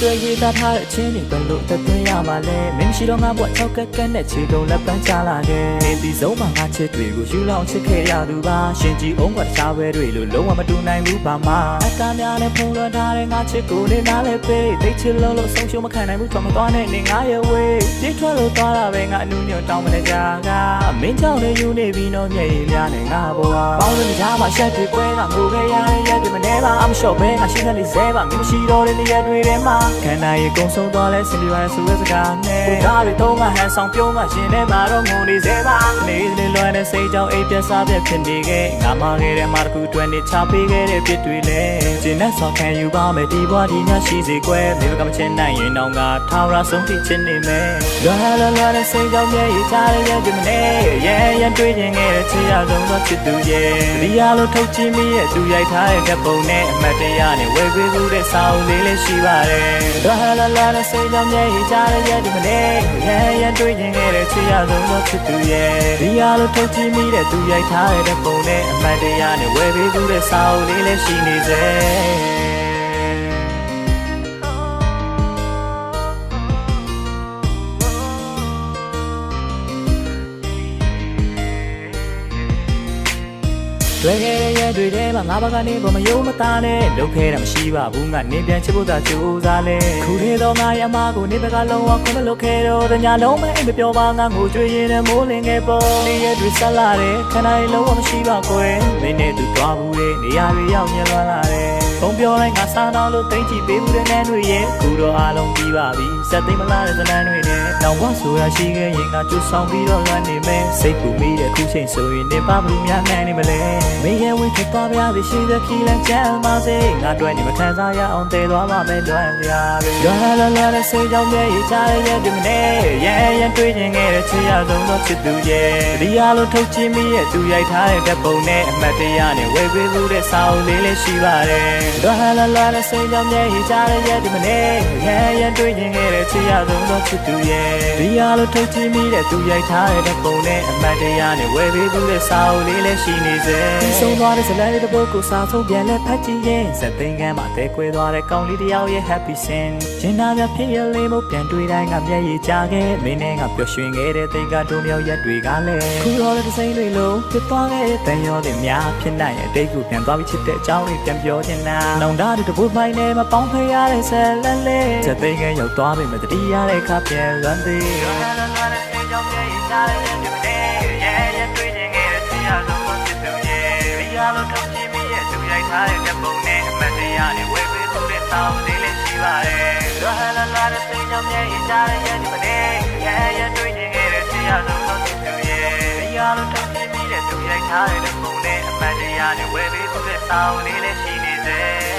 တွေရေးသားထားတဲ့အချင်းတွေဘယ်လိုသက်သွင်းရမှာလဲမင်းရှိတော့ငါဘွား6ကက်ကက်နဲ့ခြေကုန်လက်ပန်းချလာခဲ့နေဒီဆုံးမှာငါချစ်တွေကိုယူလောင်ချစ်ခဲ့ရသူပါရှင်ကြည်အောင်ကတခြားပဲတွေလို့လုံးဝမတူနိုင်ဘူးပါမအကားများနဲ့ဖုံးလွှမ်းထားတဲ့ငါချစ်ကိုနေနားလဲပေးသိချစ်လုံးလို့ဆုံးရှုံးမခံနိုင်ဘူးထွက်မသွားနဲ့နေငါရဲ့ဝေးပြေးထွက်လို့သွားတာပဲငါအနူးညွတ်တောင်းမနေကြကမင်းကြောင့်လည်းယူနေပြီးတော့မျက်ရည်များနဲ့ငါဘဝပေါင်းလို့ကြားမှာရှက်တွေပွဲကငိုခဲ့ရတဲ့ရက်တွေမနေပါအမလျှော့ပဲငါရှိတဲ့နေစဲပါမင်းမရှိတော့တဲ့နေရာတွေထဲမှာခန္ဓာရဲ့ကုန်းဆုံးသွားလဲစင်ပြရတဲ့ဆိုတဲ့စကားနဲ့ကိုသားတွေတော့မှဟန်ဆောင်ပြုံးမှရှင်ထဲမှာတော့ငုံနေစေပါနေလေလွယ်တဲ့စိတ်ကြောင့်အိပ်ပြတ်စားပြတ်ဖြစ်နေခဲ့ငါမခဲ့တဲ့မှာတစ်ခုတွင်နေချပေးခဲ့တဲ့ပြစ်တွေလဲကျင်းနဲ့ဆော်ခံယူပါမယ်ဒီဘဝဒီညရှိစေကွယ်မိဘကမချင်နိုင်ရင်တော့ငါထာဝရဆုံးဖြတ်ချင်နေမယ်လွယ်တဲ့စိတ်ကြောင့်မျက်ရည်ချတဲ့ရဲ့ဒီမနေ့ရဲတွေးခြင်းခဲ့တဲ့ချစ်ရဆုံးသောချစ်သူရဲ့ဒီရလို့ထုတ်ချင်းမိရဲ့သူရိုက်ထားတဲ့ဓာတ်ပုံနဲ့အမတ်တရားနဲ့ဝေပေးမှုတဲ့စာအုပ်လေးလည်းရှိပါတယ်လွယ်တဲ့စိတ်ကြောင့်မျက်ရည်ချတဲ့ရဲ့ဒီမနေ့ရဲတွေးခြင်းခဲ့တဲ့ချစ်ရဆုံးသောချစ်သူရဲ့ဒီရလို့ထုတ်ချင်းမိတဲ့သူရိုက်ထားတဲ့ဓာတ်ပုံနဲ့အမတ်တရားနဲ့ဝေပေးမှုတဲ့စာအုပ်လေးလည်းရှိနေစေတွေ့ခဲ့တဲ့ရက်တွေထဲမှာငါဘာကနေပေါ်မယုံမသားနဲ့လုပ်ခဲ့တာမရှိပါဘူးငါနေပြန်ချစ်ဖို့သာကြိုးစားလဲခုနေတော့ငါရမကိုနေဘက်ကလုံးဝခွင့်မလုပ်ခဲ့တော့တညာလုံးမအိမ်မပြောပါငါငိုကြွေးရင်လည်းမိုးလင်းခဲ့ပေါ်နေရက်တွေဆက်လာတယ်ခန္ဓာရဲ့လုံးဝမရှိပါကွယ်မင်းနဲ့သူသွားဘူးတဲ့နေရာတွေရောက်မြင်လာတယ်ဘုံပြောလိုက်ငါစားတော့လို့သိမ့်ကြည့်ပေးဘူးတဲ့နဲ့တွေရဲ့ခုတော့အားလုံးပြီးပါပြီစက်သိမ့်မလားတဲ့ဇလန်းတွေနဲ့နောက်ဘဆိုရရှိခဲ့ရင်ငါကြိုးဆောင်ပြီးတော့လွမ်းနေမယ်စိတ်ပူမိတဲ့ခုချိန်ဆိုရင်နေပါဘူးများနိုင်နေမလဲမင်းရဲ့ဝင်ခတ်သွားပြသည်ရှိတဲ့ခီလန်ချမ်းပါစေငါတွေ့နေမခံစားရအောင်တည်သွားပါမယ်လွမ်းစရာတွေလွမ်းတဲ့စိတ်ကြောင့်မျက်ရည်ချတဲ့ရဲ့ဒီမနေ့ရဲတွေးခြင်းခဲ့တဲ့ချစ်ရဆုံးသောချစ်သူရဲ့ဒီရလို့ထုတ်ချင်းမိရဲ့သူရိုက်ထားတဲ့ဓာတ်ပုံနဲ့အမတ်တရားနဲ့ဝေပေးမှုတဲ့စာအုပ်လေးလည်းရှိပါတယ်လွမ်းတဲ့စိတ်ကြောင့်မျက်ရည်ချတဲ့ရဲ့ဒီမနေ့ရဲတွေးခြင်းခဲ့တဲ့ချစ်ရဆုံးသောချစ်သူရဲ့ဒီရလို့ထုတ်ချင်းမိတဲ့သူရိုက်ထားတဲ့ဓာတ်ပုံနဲ့အမတ်တရားနဲ့ဝေပေးမှုတဲ့စာအုပ်လေးလည်းရှိနေစေဆုံးသွားတဲ့ဇလန်လေးတစ်ပုဒ်ကိုစာဆုံးပြန်လဲဖတ်ကြည့်ရင်စက်သိန်းကမ်းမှာတဲခွဲသွားတဲ့ကောင်းလေးတစ်ယောက်ရဲ့ happy sin ရင်နာများဖြစ်ရလေးမို့ပြန်တွေ့တိုင်းကမျက်ရည်ကျခဲ့မင်းနဲ့ကပျော်ရွှင်ခဲ့တဲ့တိတ်ကဒုံမြောက်ရက်တွေကလည်းခုတော့တဲ့စိမ့်တွေလုံးဖြစ်သွားခဲ့တဲ့တန်ရောတွေများဖြစ်နိုင်ရဲ့အတိတ်ကိုပြန်သွားပြီးချစ်တဲ့အကြောင်းလေးပြန်ပြောချင်တာနောင်တတဲ့တပုတ်မိုင်းနဲ့မပေါင်းဖရတဲ့ဇလန်လေးစက်သိန်းကမ်းရောက်သွားပြီမတတိရတဲ့ခါပြန်လွမ်းသေးလွမ်းတဲ့စိတ်ကြောင့်မျက်ရည်ကျတဲ့ရက်တွေရဲတွေ့ခြင်းခဲ့တဲ့ချစ်ရဆုံးသောချစ်သူရဲ့ဒီရလို့ထုတ်ချင်းမိရဲ့သူရိုက်ထားတဲ့ဓာတ်ပုံနဲ့အမတ်တရားနဲ့ဝေပေးမှုတဲ့စာအုပ်လေးလည်းရှိပါတယ်လွမ်းတဲ့စိတ်ကြောင့်မျက်ရည်ကျတဲ့ရက်ဒီမနေ့ရဲတွေ့ခြင်းခဲ့တဲ့ချစ်ရဆုံးသောချစ်သူရဲ့ဒီရလို့ထုတ်ချင်းမိတဲ့သူရိုက်ထားတဲ့ဓာတ်ပုံနဲ့အမတ်တရားနဲ့ဝေပေးမှုတဲ့စာအုပ်လေးလည်းရှိနေစေ